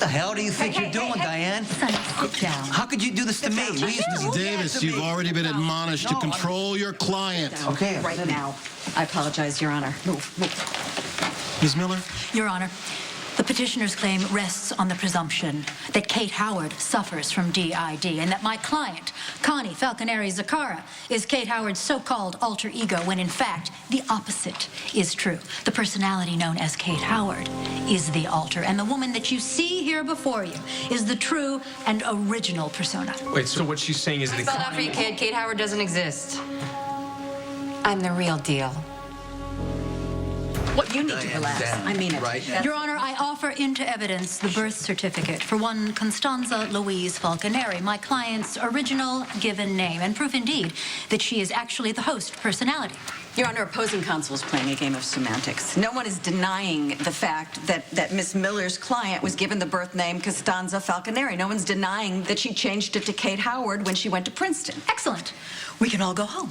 the hell do you think you're doing, Diane? Sonny, sit down. How could you do this to me? Ms. Davis, you've already been admonished to control your client. Okay. Right now. I apologize, Your Honor. Move. Ms. Miller? Your Honor, the petitioner's claim rests on the presumption that Kate Howard suffers from DID and that my client, Connie Falconeri Zaccara, is Kate Howard's so-called alter ego when in fact the opposite is true. The personality known as Kate Howard is the alter, and the woman that you see here before you is the true and original persona. Wait, so what she's saying is that Spell it out for you, kid. Kate Howard doesn't exist. I'm the real deal. What you need to relax. I mean it. Right. Your Honor, I offer into evidence the birth certificate for one Constanza Louise Falconeri, my client's original given name, and proof indeed that she is actually the host personality. Your Honor, opposing counsel is playing a game of semantics. No one is denying the fact that Miss Miller's client was given the birth name Costanza Falconeri. No one's denying that she changed it to Kate Howard when she went to Princeton. Excellent. We can all go home.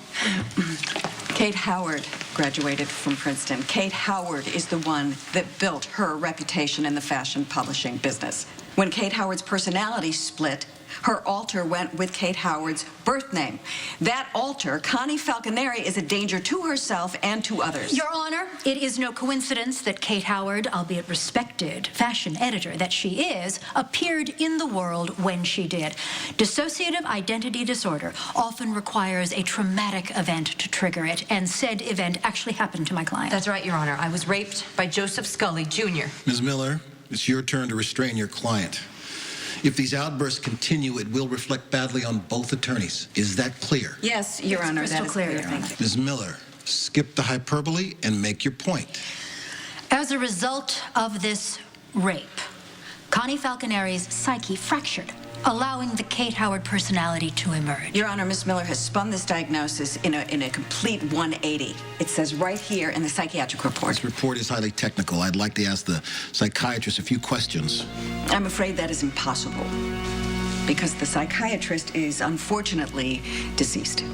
Kate Howard graduated from Princeton. Kate Howard is the one that built her reputation in the fashion publishing business. When Kate Howard's personality split, her alter went with Kate Howard's birth name. That alter, Connie Falconeri, is a danger to herself and to others. Your Honor, it is no coincidence that Kate Howard, albeit respected fashion editor that she is, appeared in the world when she did. Dissociative identity disorder often requires a traumatic event to trigger it, and said event actually happened to my client. That's right, Your Honor. I was raped by Joseph Scully, Jr. Ms. Miller, it's your turn to restrain your client. If these outbursts continue, it will reflect badly on both attorneys. Is that clear? Yes, Your Honor, crystal that is clear, clear. Your Thank Honor. you. Ms. Miller, skip the hyperbole and make your point. As a result of this rape, Connie Falconeri's psyche fractured, allowing the Kate Howard personality to emerge. Your Honor, Miss Miller has spun this diagnosis in a complete 180. It says right here in the psychiatric report. This report is highly technical. I'd like to ask the psychiatrist a few questions. I'm afraid that is impossible because the psychiatrist is unfortunately deceased.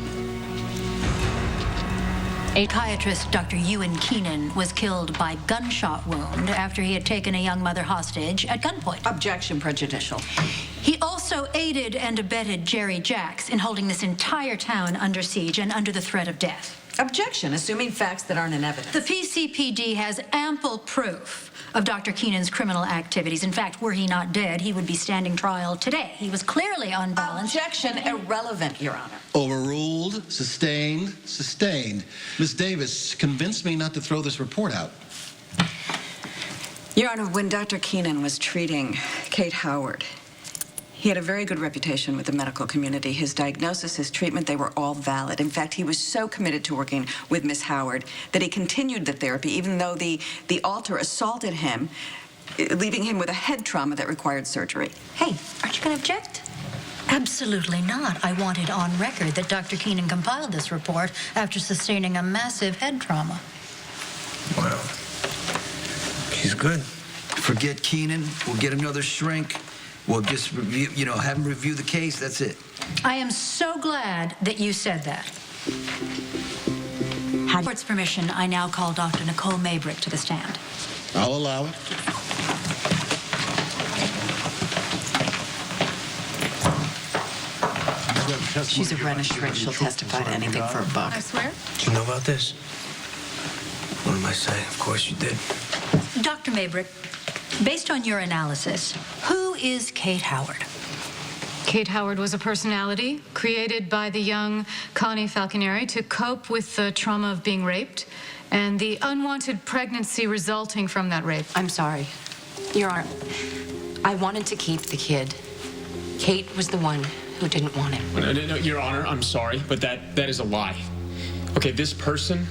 Psychiatrist Dr. Ewan Keenan was killed by gunshot wound after he had taken a young mother hostage at gunpoint. Objection prejudicial. He also aided and abetted Jerry Jacks in holding this entire town under siege and under the threat of death. Objection, assuming facts that aren't in evidence. The PCPD has ample proof of Dr. Keenan's criminal activities. In fact, were he not dead, he would be standing trial today. He was clearly unbalanced. Objection irrelevant, Your Honor. Overruled, sustained, sustained. Ms. Davis, convince me not to throw this report out. Your Honor, when Dr. Keenan was treating Kate Howard, he had a very good reputation with the medical community. His diagnosis, his treatment, they were all valid. In fact, he was so committed to working with Miss Howard that he continued the therapy, even though the alter assaulted him, leaving him with a head trauma that required surgery. Hey, aren't you going to object? Absolutely not. I want it on record that Dr. Keenan compiled this report after sustaining a massive head trauma. Well, she's good. Forget Keenan. We'll get another shrink. We'll just review, have him review the case. That's it. I am so glad that you said that. With court's permission, I now call Dr. Nicole Maybrick to the stand. I'll allow it. She's a rent shrink. She'll testify to anything for a buck. I swear. Did you know about this? What am I saying? Of course you did. Dr. Maybrick, based on your analysis, who is Kate Howard? Kate Howard was a personality created by the young Connie Falconeri to cope with the trauma of being raped and the unwanted pregnancy resulting from that rape. I'm sorry. Your Honor, I wanted to keep the kid. Kate was the one who didn't want it. No, Your Honor, I'm sorry, but that is a lie. Okay, this person,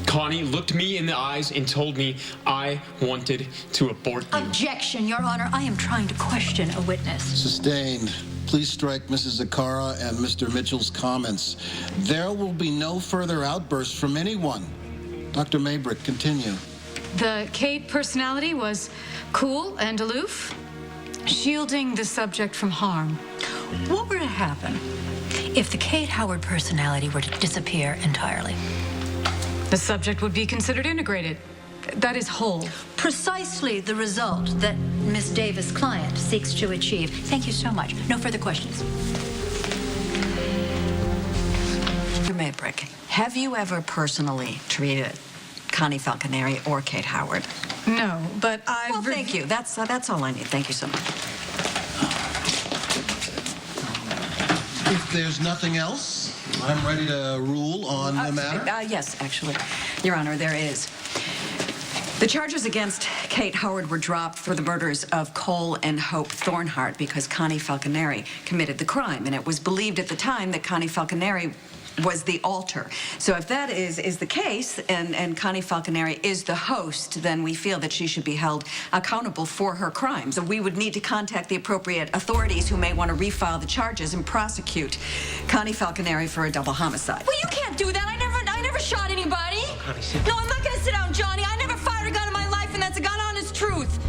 Connie, looked me in the eyes and told me I wanted to abort you. Objection, Your Honor. I am trying to question a witness. Sustained. Please strike Mrs. Zaccara and Mr. Mitchell's comments. There will be no further outbursts from anyone. Dr. Maybrick, continue. The Kate personality was cool and aloof, shielding the subject from harm. What were to happen if the Kate Howard personality were to disappear entirely? The subject would be considered integrated. That is, whole. Precisely the result that Miss Davis' client seeks to achieve. Thank you so much. No further questions. Mr. Maybrick, have you ever personally treated Connie Falconeri or Kate Howard? No, but I've... Well, thank you. That's all I need. Thank you so much. If there's nothing else, I'm ready to rule on the matter. Yes, actually, Your Honor, there is. The charges against Kate Howard were dropped for the murders of Cole and Hope Thornhart because Connie Falconeri committed the crime, and it was believed at the time that Connie Falconeri was the alter. So if that is the case, and Connie Falconeri is the host, then we feel that she should be held accountable for her crimes. We would need to contact the appropriate authorities who may want to refile the charges and prosecute Connie Falconeri for a double homicide. Well, you can't do that. I never shot anybody. No, I'm not gonna sit down, Johnny. I never fired a gun in my life, and that's a God honest truth.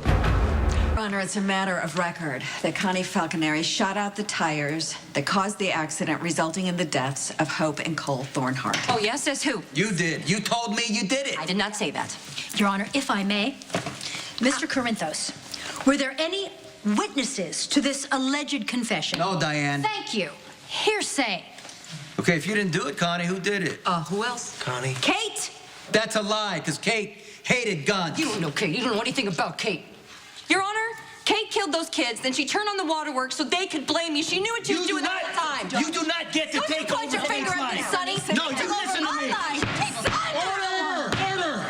Your Honor, it's a matter of record that Connie Falconeri shot out the tires that caused the accident, resulting in the deaths of Hope and Cole Thornhart. Oh, yes? Says who? You did. You told me you did it. I did not say that. Your Honor, if I may, Mr. Corinthos, were there any witnesses to this alleged confession? No, Diane. Thank you. Hearsay. Okay, if you didn't do it, Connie, who did it? Who else? Connie. Kate? That's a lie, because Kate hated guns. You don't know Kate. You don't know anything about Kate. Your Honor, Kate killed those kids, then she turned on the waterworks so they could blame me. She knew what she was doing the whole time. You do not get to Don't you take point over your finger Kate's at me, life. Sonny. No, you listen to me. Order!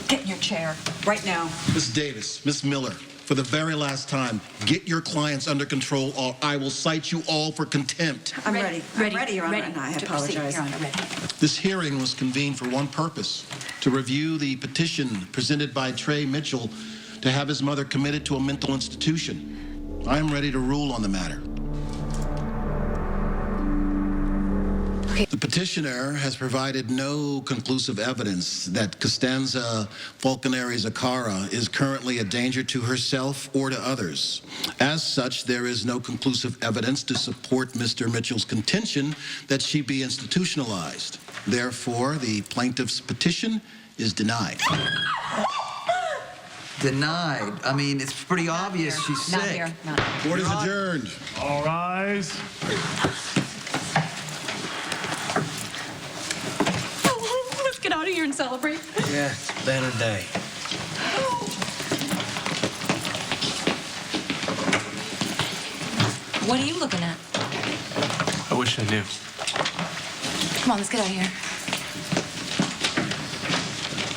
Get in your chair right now. Miss Davis, Miss Miller, for the very last time, get your clients under control or I will cite you all for contempt. I'm ready. I'm ready, Your Honor, Ready and I to proceed, apologize. Your Honor, ready. This hearing was convened for one purpose, to review the petition presented by Trey Mitchell to have his mother committed to a mental institution. I am ready to rule on the matter. The petitioner has provided no conclusive evidence that Costanza Falconeri Zakara is currently a danger to herself or to others. As such, there is no conclusive evidence to support Mr. Mitchell's contention that she be institutionalized. Therefore, the plaintiff's petition is denied. Denied. I mean, it's pretty obvious she's sick. Not here. Not here. Court is adjourned. All rise. Let's get out of here and celebrate. Yeah, it's been a day. What are you looking at? I wish I knew. Come on, let's get out of here.